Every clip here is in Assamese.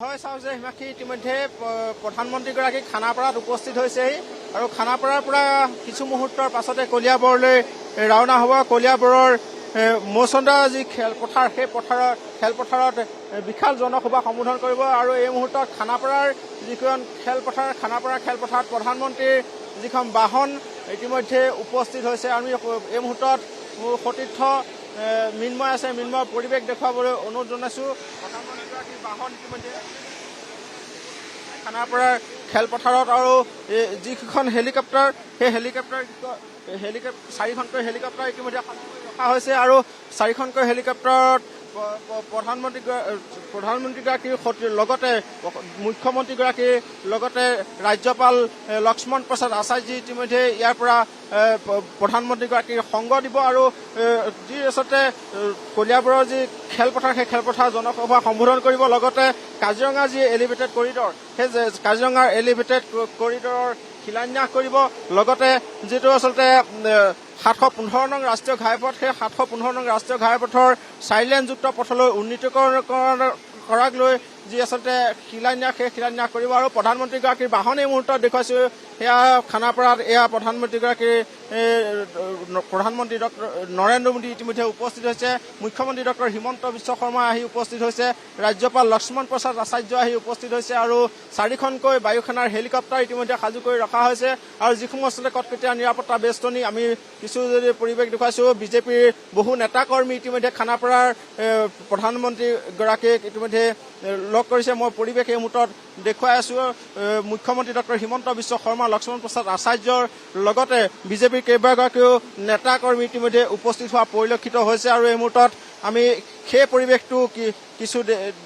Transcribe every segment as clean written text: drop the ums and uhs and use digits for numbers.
হয় চাওঁ যে হিমাক্ষী ইতিমধ্যে প্ৰধানমন্ত্ৰীগৰাকী খানাপাৰাত উপস্থিত হৈছেহি আৰু খানাপাৰাৰ পৰা কিছু মুহূৰ্তৰ পাছতে কলিয়াবৰলৈ ৰাওনা হ'ব। কলিয়াবৰৰ মৌচন্দা যি খেলপথাৰ সেই খেলপথাৰত বিশাল জনসভা সম্বোধন কৰিব আৰু এই মুহূৰ্তত খানাপাৰাৰ যিখন খেলপথাৰ খানাপাৰা খেলপথাৰত প্ৰধানমন্ত্ৰীৰ যিখন বাহন ইতিমধ্যে উপস্থিত হৈছে। আমি এই মুহূৰ্তত মোৰ সতীৰ্থ মিন্ময় আছে, মিন্ময় পৰিৱেশ দেখুৱাবলৈ অনুৰোধ জনাইছোঁ। প্ৰধানমন্ত্ৰীগৰাকীৰ বাহন ইতিমধ্যে খানাপাৰাৰ খেলপথাৰত আৰু যিকেইখন হেলিকপ্টাৰ সেই চাৰিখনকৈ হেলিকপ্টাৰ ইতিমধ্যে ৰখা হৈছে আৰু চাৰিখনকৈ হেলিকপ্টাৰত প্ৰধানমন্ত্ৰীগৰাকীৰ লগতে মুখ্যমন্ত্ৰীগৰাকীৰ লগতে ৰাজ্যপাল লক্ষ্মণ প্ৰসাদ আচাৰ্যজী ইতিমধ্যে ইয়াৰ পৰা প্ৰধানমন্ত্ৰীগৰাকীৰ সংগ দিব আৰু যি আচলতে কলিয়াবৰৰ যি খেলপথাৰ সেই খেলপথাৰ জনসভা সম্বোধন কৰিব। লগতে কাজিৰঙা যি এলিভেটেড কৰিডৰ সেই কাজিৰঙাৰ এলিভেটেড কৰিডৰৰ শিলান্যাস কৰিব। লগতে যিটো আচলতে 715 নং ৰাষ্ট্ৰীয় ঘাইপথ সেই 715 নং ৰাষ্ট্ৰীয় ঘাইপথৰ চাৰিলেনযুক্ত পথলৈ উন্নীতকৰণ কৰাক লৈ যি আচলতে শিলান্যাস সেই শিলান্যাস কৰিব আৰু প্ৰধানমন্ত্ৰীগৰাকীৰ বাহন এই মুহূৰ্তত দেখুৱাইছোঁ। সেয়া খানাপাৰাত এয়া প্ৰধানমন্ত্ৰী ডক্টৰ নৰেন্দ্ৰ মোদী ইতিমধ্যে উপস্থিত হৈছে। মুখ্যমন্ত্ৰী ডক্টৰ হিমন্ত বিশ্ব শৰ্মা আহি উপস্থিত হৈছে। ৰাজ্যপাল লক্ষ্মণ প্ৰসাদ আচাৰ্য আহি উপস্থিত হৈছে আৰু চাৰিখনকৈ বায়ু সেনাৰ হেলিকপ্টাৰ ইতিমধ্যে সাজু কৰি ৰখা হৈছে আৰু যিসমূহ আচলতে কটকটীয়া নিৰাপত্তা বেষ্টনী আমি কিছু যদি পৰিৱেশ দেখুৱাইছোঁ। বিজেপিৰ বহু নেতাকৰ্মী ইতিমধ্যে খানাপাৰাৰ প্ৰধানমন্ত্ৰীগৰাকীক ইতিমধ্যে লগ কৰিছে। মই পৰিৱেশ এই মুহূৰ্তত দেখুৱাই আছোঁ। মুখ্যমন্ত্ৰী ডক্টৰ হিমন্ত বিশ্ব শৰ্মা, লক্ষ্মণ প্ৰসাদ আচাৰ্যৰ লগতে বিজেপিৰ কেইবাগৰাকীও নেতাকৰ্মী ইতিমধ্যে উপস্থিত হোৱা পৰিলক্ষিত হৈছে আৰু এই মুহূৰ্তত আমি সেই পৰিৱেশটো কিছু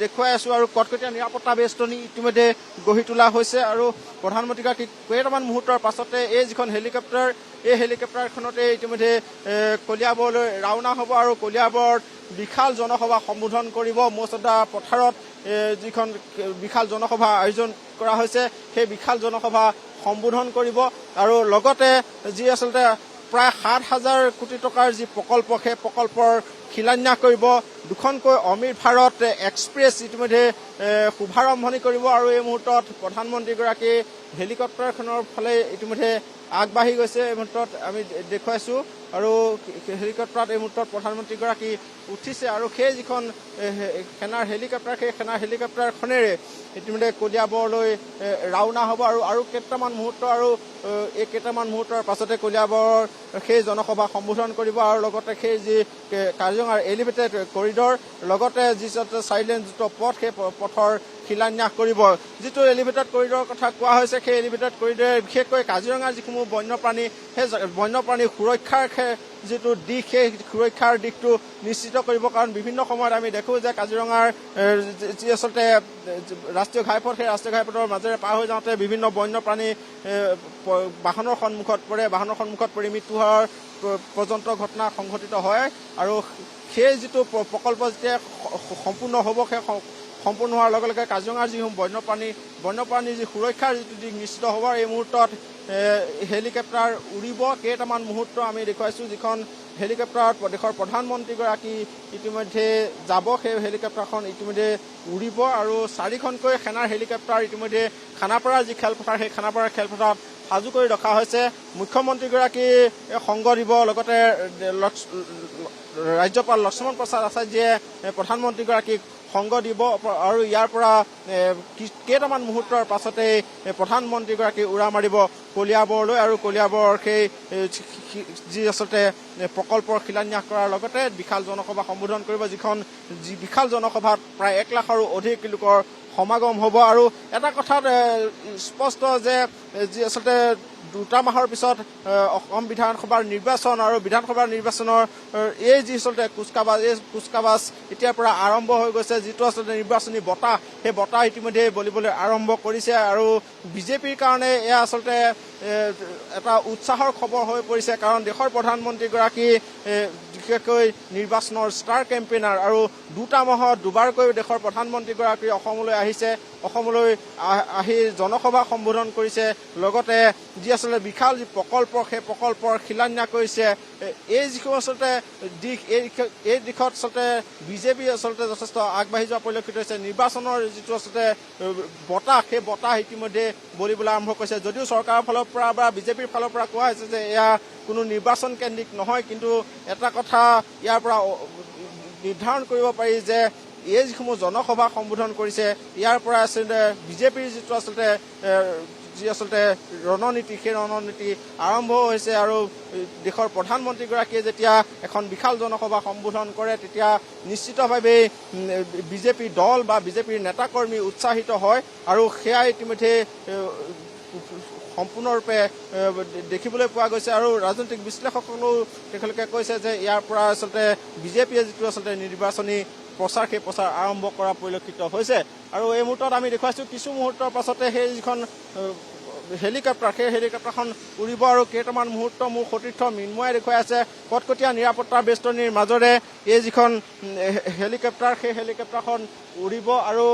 দেখুৱাই আছোঁ আৰু কটকটীয়া নিৰাপত্তা বেষ্টনী ইতিমধ্যে গঢ়ি তোলা হৈছে আৰু প্ৰধানমন্ত্ৰীগৰাকীক কেইটামান মুহূৰ্তৰ পাছতে এই যিখন হেলিকপ্টাৰ এই হেলিকপ্টাৰখনতে ইতিমধ্যে কলিয়াবৰলৈ ৰাওনা হ'ব আৰু কলিয়াবৰত বিশাল জনসভা সম্বোধন কৰিব। মৌচন্দা পথাৰত যিখন বিশাল জনসভা আয়োজন কৰা হৈছে সেই বিশাল জনসভা সম্বোধন কৰিব আৰু লগতে যি আচলতে প্ৰায় 7,000 কোটি টকাৰ যি প্ৰকল্প সেই প্ৰকল্পৰ শিলান্যাস কৰিব। দুখনকৈ অমৃত ভাৰত এক্সপ্ৰেছ ইতিমধ্যে শুভাৰম্ভণি কৰিব আৰু এই মুহূৰ্তত প্ৰধানমন্ত্ৰীগৰাকী হেলিকপ্টাৰখনৰ ফালে ইতিমধ্যে আগবাঢ়ি গৈছে। এই মুহূৰ্তত আমি দেখুৱাইছোঁ আৰু হেলিকপ্টাৰত এই মুহূৰ্তত প্ৰধানমন্ত্ৰীগৰাকী উঠিছে আৰু সেই যিখন সেনাৰ হেলিকপ্টাৰ সেই সেনাৰ হেলিকপ্টাৰখনেৰে ইতিমধ্যে কলিয়াবৰলৈ ৰাওনা হ'ব আৰু কেইটামান মুহূৰ্ত আৰু এই কেইটামান মুহূৰ্তৰ পাছতে কলিয়াবৰৰ সেই জনসভা সম্বোধন কৰিব আৰু লগতে সেই যি কাজিৰঙাৰ এলিভেটেড কৰিডৰ লগতে যি চাৰিলেনযুক্ত পথ সেই পথৰ শিলান্যাস কৰিব। যিটো এলিভেটেড কৰিডৰৰ কথা কোৱা হৈছে সেই এলিভেটেড কৰিডৰে বিশেষকৈ কাজিৰঙাৰ যিসমূহ বন্যপ্ৰাণী সেই বন্যপ্ৰাণী সুৰক্ষাৰ যিটো দিশ সেই সুৰক্ষাৰ দিশটো নিশ্চিত কৰিব। কাৰণ বিভিন্ন সময়ত আমি দেখোঁ যে কাজিৰঙাৰ যি আচলতে ৰাষ্ট্ৰীয় ঘাইপথ সেই ৰাষ্ট্ৰীয় ঘাইপথৰ মাজেৰে পাৰ হৈ যাওঁতে বিভিন্ন বন্যপ্ৰাণী বাহনৰ সন্মুখত পৰি মৃত্যু হোৱাৰ পৰ্যন্ত ঘটনা সংঘটিত হয় আৰু সেই যিটো প্ৰকল্প যেতিয়া সম্পূৰ্ণ হ'ব সেই সম্পূৰ্ণ হোৱাৰ লগে লগে কাজিৰঙাৰ যিসমূহ বন্যপ্ৰাণীৰ যি সুৰক্ষাৰ যিটো দিশ নিশ্চিত হ'ব। এই মুহূৰ্তত হেলিকপ্টাৰ উৰিব। কেইটামান মুহূৰ্ত আমি দেখুৱাইছোঁ যিখন হেলিকপ্টাৰত দেশৰ প্ৰধানমন্ত্ৰীগৰাকী ইতিমধ্যে যাব। সেই হেলিকপ্টাৰখন ইতিমধ্যে উৰিব আৰু চাৰিখনকৈ সেনাৰ হেলিকপ্টাৰ ইতিমধ্যে খানাপাৰাৰ যি খেলপথাৰ সেই খানাপাৰাৰ খেলপথাৰত সাজু কৰি ৰখা হৈছে। মুখ্যমন্ত্ৰীগৰাকী সংগ দিব। লগতে ৰাজ্যপাল লক্ষ্মণ প্ৰসাদ আচাৰ্যে প্ৰধানমন্ত্ৰীগৰাকীক সংগ দিব আৰু ইয়াৰ পৰা কেইটামান মুহূৰ্তৰ পাছতে প্ৰধানমন্ত্ৰীগৰাকী উৰা মাৰিব কলিয়াবৰলৈ আৰু কলিয়াবৰৰ সেই যি আচলতে প্ৰকল্পৰ শিলান্যাস কৰাৰ লগতে বিশাল জনসভা সম্বোধন কৰিব। যি বিশাল জনসভাত প্ৰায় 1 লাখৰো অধিক লোকৰ সমাগম হ'ব আৰু এটা কথাত স্পষ্ট যে যি আচলতে 2 মাহৰ পিছত অসম বিধানসভাৰ নিৰ্বাচন আৰু বিধানসভাৰ নিৰ্বাচনৰ এই যি আচলতে কুচকাৱাজ এতিয়াৰ পৰা আৰম্ভ হৈ গৈছে। যিটো আচলতে নিৰ্বাচনী বতাহ সেই বতাহ ইতিমধ্যে বলিবলৈ আৰম্ভ কৰিছে আৰু বিজেপিৰ কাৰণে এয়া আচলতে এটা উৎসাহৰ খবৰ হৈ পৰিছে। কাৰণ দেশৰ প্ৰধানমন্ত্ৰীগৰাকী বিশেষকৈ নিৰ্বাচনৰ ষ্টাৰ কেম্পেইনাৰ আৰু দুটা মাহত দুবাৰকৈ দেশৰ প্ৰধানমন্ত্ৰীগৰাকী অসমলৈ আহিছে অসমলৈ আহি জনসভা সম্বোধন কৰিছে লগতে যি আচলতে বিশাল যি প্ৰকল্প সেই প্ৰকল্পৰ শিলান্যাস কৰিছে এই যিসমূহ আচলতে দিশ এই দিশত আচলতে বিজেপি আচলতে যথেষ্ট আগবাঢ়ি যোৱা পৰিলক্ষিত হৈছে নিৰ্বাচনৰ যিটো আচলতে বতাহ সেই বতাহ ইতিমধ্যে বলিবলৈ আৰম্ভ কৰিছে যদিও চৰকাৰৰ ফালৰ পৰা বা বিজেপিৰ ফালৰ পৰা কোৱা হৈছে যে এয়া কোনো নিৰ্বাচন কেন্দ্ৰিক নহয় কিন্তু এটা কথা ইয়াৰ পৰা নিৰ্ধাৰণ কৰিব পাৰি যে এই যিসমূহ জনসভা সম্বোধন কৰিছে ইয়াৰ পৰা আচলতে বিজেপিৰ যিটো আচলতে যি আচলতে ৰণনীতি সেই ৰণনীতি আৰম্ভ হৈছে আৰু দেশৰ প্ৰধানমন্ত্ৰীগৰাকীয়ে যেতিয়া এখন বিশাল জনসভা সম্বোধন কৰে তেতিয়া নিশ্চিতভাৱেই বিজেপি দল বা বিজেপিৰ নেতাকৰ্মী উৎসাহিত হয় আৰু সেয়া ইতিমধ্যে সম্পূৰ্ণৰূপে দেখিবলৈ পোৱা গৈছে আৰু ৰাজনৈতিক বিশ্লেষকসকলেও তেখেতলোকে কৈছে যে ইয়াৰ পৰা আচলতে বিজেপিয়ে যিটো আচলতে নিৰ্বাচনী প্ৰচাৰ সেই প্ৰচাৰ আৰম্ভ কৰা পৰিলক্ষিত হৈছে আৰু এই মুহূৰ্তত আমি দেখুৱাইছোঁ কিছু মুহূৰ্তৰ পাছতে সেই যিখন হেলিকপ্টাৰ সেই হেলিকপ্টাৰখন উৰিব আৰু কেইটামান মুহূৰ্ত মোৰ সতীৰ্থ মৃন্ময়ে দেখুৱাই আছে কটকটীয়া নিৰাপত্তাৰ বেষ্টনীৰ মাজেৰে এই যিখন হেলিকপ্টাৰ সেই হেলিকপ্টাৰখন উৰিব আৰু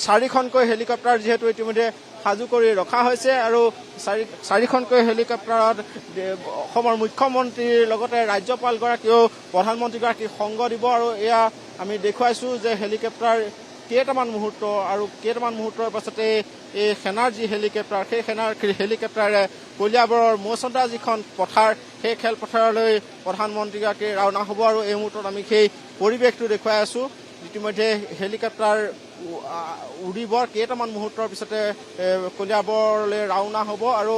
চাৰিখনকৈ হেলিকপ্টাৰ যিহেতু ইতিমধ্যে সাজু কৰি ৰখা হৈছে আৰু চাৰিখনকৈ হেলিকপ্টাৰত অসমৰ মুখ্যমন্ত্ৰীৰ লগতে ৰাজ্যপালগৰাকীয়েও প্ৰধানমন্ত্ৰীগৰাকীক সংগ দিব আৰু এয়া আমি দেখুৱাইছোঁ যে হেলিকপ্টাৰ কেইটামান মুহূৰ্তৰ পাছতে এই সেনাৰ যি হেলিকপ্টাৰ সেই সেনাৰ হেলিকপ্টাৰে কলিয়াবৰৰ মৌচন্দা যিখন পথাৰ সেই খেলপথাৰলৈ প্ৰধানমন্ত্ৰীগৰাকী ৰাওনা হ'ব আৰু এই মুহূৰ্তত আমি সেই পৰিৱেশটো দেখুৱাই আছোঁ ইতিমধ্যে হেলিকপ্টাৰ উৰিব কেইটামান মুহূৰ্তৰ পিছতে কলিয়াবৰলৈ ৰাওনা হ'ব আৰু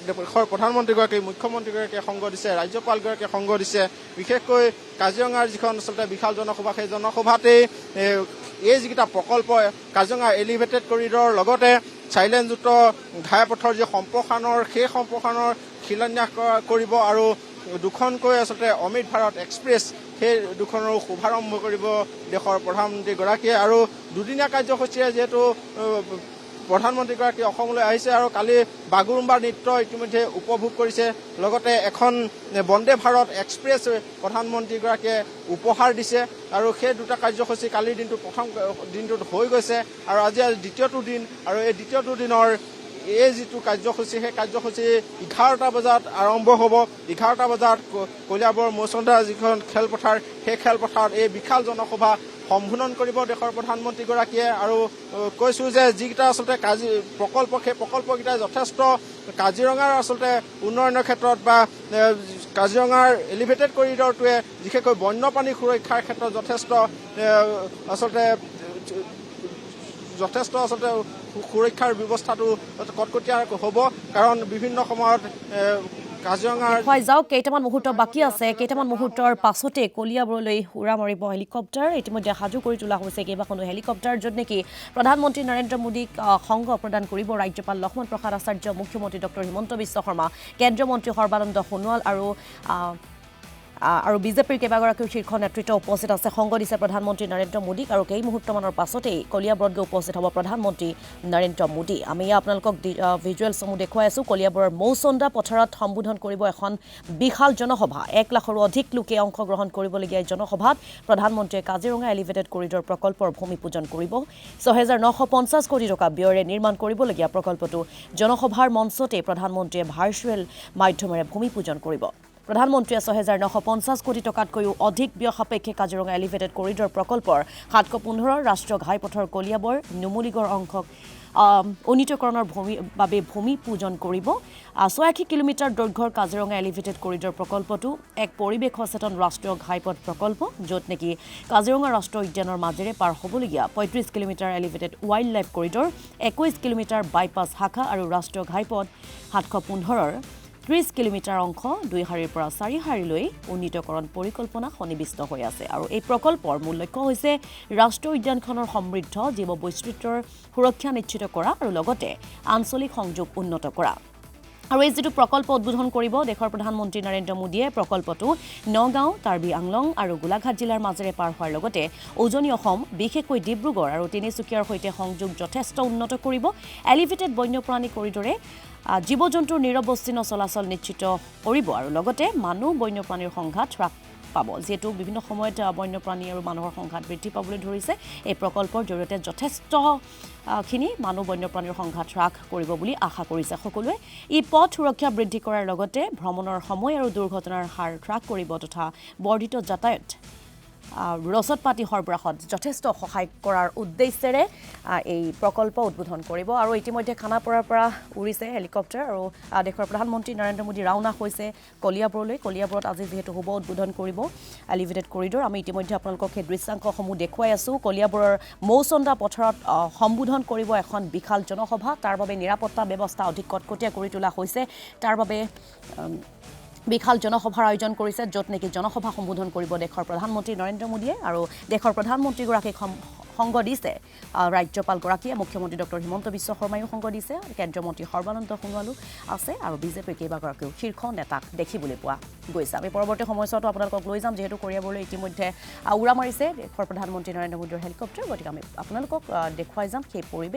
দেশৰ প্ৰধানমন্ত্ৰীগৰাকীয়ে মুখ্যমন্ত্ৰীগৰাকীয়ে সংগ দিছে ৰাজ্যপালগৰাকীয়ে সংগ দিছে বিশেষকৈ কাজিৰঙাৰ যিখন আচলতে বিশাল জনসভা সেই জনসভাতেই এই যিকেইটা প্ৰকল্প কাজিৰঙা এলিভেটেড কৰিডৰৰ লগতে চাইলেণ্ডযুক্ত ঘাইপথৰ যি সম্প্ৰসাৰণৰ সেই সম্প্ৰসাৰণৰ শিলান্যাস কৰিব আৰু দুখনকৈ আচলতে অমৃত ভাৰত এক্সপ্ৰেছ সেই দুখনৰ শুভাৰম্ভ কৰিব দেশৰ প্ৰধানমন্ত্ৰীগৰাকীয়ে আৰু দুদিনীয়া কাৰ্যসূচীৰে যিহেতু প্ৰধানমন্ত্ৰীগৰাকী অসমলৈ আহিছে আৰু কালি বাগুৰুম্বাৰ নৃত্য ইতিমধ্যে উপভোগ কৰিছে লগতে এখন বন্দে ভাৰত এক্সপ্ৰেছ প্ৰধানমন্ত্ৰীগৰাকীয়ে উপহাৰ দিছে আৰু সেই দুটা কাৰ্যসূচী কালিৰ দিনটো প্ৰথম দিনটোত হৈ গৈছে আৰু আজি দ্বিতীয়টো দিন আৰু এই দ্বিতীয়টো দিনৰ এই যিটো কাৰ্যসূচী সেই কাৰ্যসূচী 11টা বজাত আৰম্ভ হ'ব 11টা বজাত কলিয়াবৰ মৌচন্দা যিখন খেলপথাৰ সেই খেলপথাৰত এই বিশাল জনসভা সম্বোধন কৰিব দেশৰ প্ৰধানমন্ত্ৰীগৰাকীয়ে আৰু কৈছোঁ যে যিকেইটা আচলতে প্ৰকল্প সেই প্ৰকল্পকেইটা যথেষ্ট কাজিৰঙাৰ আচলতে উন্নয়নৰ ক্ষেত্ৰত বা কাজিৰঙাৰ এলিভেটেড কৰিডৰটোৱে বিশেষকৈ বন্যপ্ৰাণী সুৰক্ষাৰ ক্ষেত্ৰত যথেষ্ট আচলতে সুৰক্ষাৰ ব্যৱস্থাটো কটকটীয়া হ'ব কাৰণ বিভিন্ন সময়ত কাজিৰঙাৰ যাওক কেইটামান মুহূৰ্ত বাকী আছে কেইটামান মুহূৰ্তৰ পাছতে কলিয়াবৰলৈ উৰা মাৰিব হেলিকপ্টাৰ ইতিমধ্যে সাজু কৰি তোলা হৈছে কেইবাখনো হেলিকপ্টাৰ য'ত নেকি প্ৰধানমন্ত্ৰী নৰেন্দ্ৰ মোদীক সংগ প্ৰদান কৰিব ৰাজ্যপাল লক্ষ্মণ প্ৰসাদ আচাৰ্য মুখ্যমন্ত্ৰী ডক্টৰ হিমন্ত বিশ্ব শৰ্মা কেন্দ্ৰীয় মন্ত্ৰী সৰ্বানন্দ সোণোৱাল আৰু বিজেপিৰ কেইবাগৰাকীও শীৰ্ষ নেতৃত্ব উপস্থিত আছে সংগ দিছে প্ৰধানমন্ত্ৰী নৰেন্দ্ৰ মোদীক আৰু কেই মুহূৰ্তমানৰ পাছতেই কলিয়াবৰত গৈ উপস্থিত হ'ব প্ৰধানমন্ত্ৰী নৰেন্দ্ৰ মোদী আমি আপোনালোকক ভিজুৱেলছসমূহ দেখুৱাই আছোঁ কলিয়াবৰৰ মৌচন্দা পথাৰত সম্বোধন কৰিব এখন বিশাল জনসভা 1 লাখৰো অধিক লোকে অংশগ্ৰহণ কৰিবলগীয়া এই জনসভাত প্ৰধানমন্ত্ৰীয়ে কাজিৰঙা এলিভেটেড কৰিডৰ প্ৰকল্পৰ ভূমি পূজন কৰিব ৬,৯৫০ কোটি টকা ব্যয়েৰে নিৰ্মাণ কৰিবলগীয়া প্ৰকল্পটো জনসভাৰ মঞ্চতে প্ৰধানমন্ত্ৰীয়ে ভাৰ্চুৱেল মাধ্যমেৰে ভূমি পূজন কৰিব প্ৰধানমন্ত্ৰীয়ে ৬,৯৫০ কোটি টকাতকৈও অধিক ব্যয় সাপেক্ষে কাজিৰঙা এলিভেটেড কৰিডৰ প্ৰকল্পৰ ৭১৫ ৰাষ্ট্ৰীয় ঘাইপথৰ কলিয়াবৰ নুমলীগড় অংশক উন্নীতকৰণৰ বাবে ভূমি পূজন কৰিব ৮৬ কিলোমিটাৰ দৈৰ্ঘ্যৰ কাজিৰঙা এলিভেটেড কৰিডৰ প্ৰকল্পটো এক পৰিৱেশ সচেতন ৰাষ্ট্ৰীয় ঘাইপথ প্ৰকল্প য'ত নেকি কাজিৰঙা ৰাষ্ট্ৰীয় উদ্যানৰ মাজেৰে পাৰ হ'বলগীয়া ৩৫ kilometre elevated wild life corridor ২১ kilometre bypass শাখা আৰু ৰাষ্ট্ৰীয় ঘাইপথ ৭১৫ৰ ৩০ কিলোমিটাৰ অংশ ২ শাৰীৰ পৰা ৪ শাৰীলৈ উন্নীতকৰণ পৰিকল্পনা সন্নিৱিষ্ট হৈ আছে আৰু এই প্ৰকল্পৰ মূল লক্ষ্য হৈছে ৰাষ্ট্ৰীয় উদ্যানখনৰ সমৃদ্ধ জীৱ বৈচিত্ৰ্যৰ সুৰক্ষা নিশ্চিত কৰা আৰু লগতে আঞ্চলিক সংযোগ উন্নত কৰা আৰু এই যিটো প্ৰকল্প উদ্বোধন কৰিব দেশৰ প্ৰধানমন্ত্ৰী নৰেন্দ্ৰ মোদীয়ে প্ৰকল্পটো নগাঁও কাৰ্বি আংলং আৰু গোলাঘাট জিলাৰ মাজেৰে পাৰ হোৱাৰ লগতে উজনি অসম বিশেষকৈ ডিব্ৰুগড় আৰু তিনিচুকীয়াৰ সৈতে সংযোগ যথেষ্ট উন্নত কৰিব এলিভেটেড বন্যপ্ৰাণী কৰিডৰে জীৱ জন্তুৰ নিৰৱচ্ছিন্ন চলাচল নিশ্চিত কৰিব আৰু লগতে মানুহ বন্যপ্ৰাণীৰ সংঘাত হ্ৰাস পাব যিহেতু বিভিন্ন সময়ত বন্যপ্ৰাণী আৰু মানুহৰ সংঘাত বৃদ্ধি পাবলৈ ধৰিছে এই প্ৰকল্পৰ জৰিয়তে যথেষ্টখিনি মানুহ বন্যপ্ৰাণীৰ সংঘাত হ্ৰাস কৰিব বুলি আশা কৰিছে সকলোৱে ই পথ সুৰক্ষা বৃদ্ধি কৰাৰ লগতে ভ্ৰমণৰ সময় আৰু দুৰ্ঘটনাৰ হাৰ হ্ৰাস কৰিব তথা বৰ্ধিত যাতায়াত ৰচদ পাতি সৰবৰাহত যথেষ্ট সহায় কৰাৰ উদ্দেশ্যেৰে এই প্ৰকল্প উদ্বোধন কৰিব আৰু ইতিমধ্যে খানাপাৰাৰ পৰা উৰিছে হেলিকপ্টাৰ আৰু দেশৰ প্ৰধানমন্ত্ৰী নৰেন্দ্ৰ মোদী ৰাওনা হৈছে কলিয়াবৰলৈ কলিয়াবৰত আজি যিহেতু হ'ব উদ্বোধন কৰিব এলিভেটেড কৰিডৰ আমি ইতিমধ্যে আপোনালোকক সেই দৃশ্যাংশসমূহ দেখুৱাই আছোঁ কলিয়াবৰৰ মৌচন্দা পথাৰত সম্বোধন কৰিব এখন বিশাল জনসভা তাৰ বাবে নিৰাপত্তা ব্যৱস্থা অধিক কটকটীয়া কৰি তোলা হৈছে তাৰ বাবে বিশাল জনসভাৰ আয়োজন কৰিছে য'ত নেকি জনসভা সম্বোধন কৰিব দেশৰ প্ৰধানমন্ত্ৰী নৰেন্দ্ৰ মোদীয়ে আৰু দেশৰ প্ৰধানমন্ত্ৰীগৰাকীক সংগ দিছে ৰাজ্যপালগৰাকীয়ে মুখ্যমন্ত্ৰী ডক্টৰ হিমন্ত বিশ্ব শৰ্মায়ো সংগ দিছে কেন্দ্ৰীয় মন্ত্ৰী সৰ্বানন্দ সোণোৱালো আছে আৰু বিজেপিৰ কেইবাগৰাকীও শীৰ্ষ নেতাক দেখিবলৈ পোৱা গৈছে আমি পৰৱৰ্তী সময়ছোৱাতো আপোনালোকক লৈ যাম যিহেতু কলিয়াবৰলৈ ইতিমধ্যে উৰা মাৰিছে দেশৰ প্ৰধানমন্ত্ৰী নৰেন্দ্ৰ মোদীৰ হেলিকপ্টাৰ গতিকে আমি আপোনালোকক দেখুৱাই যাম সেই পৰিৱেশ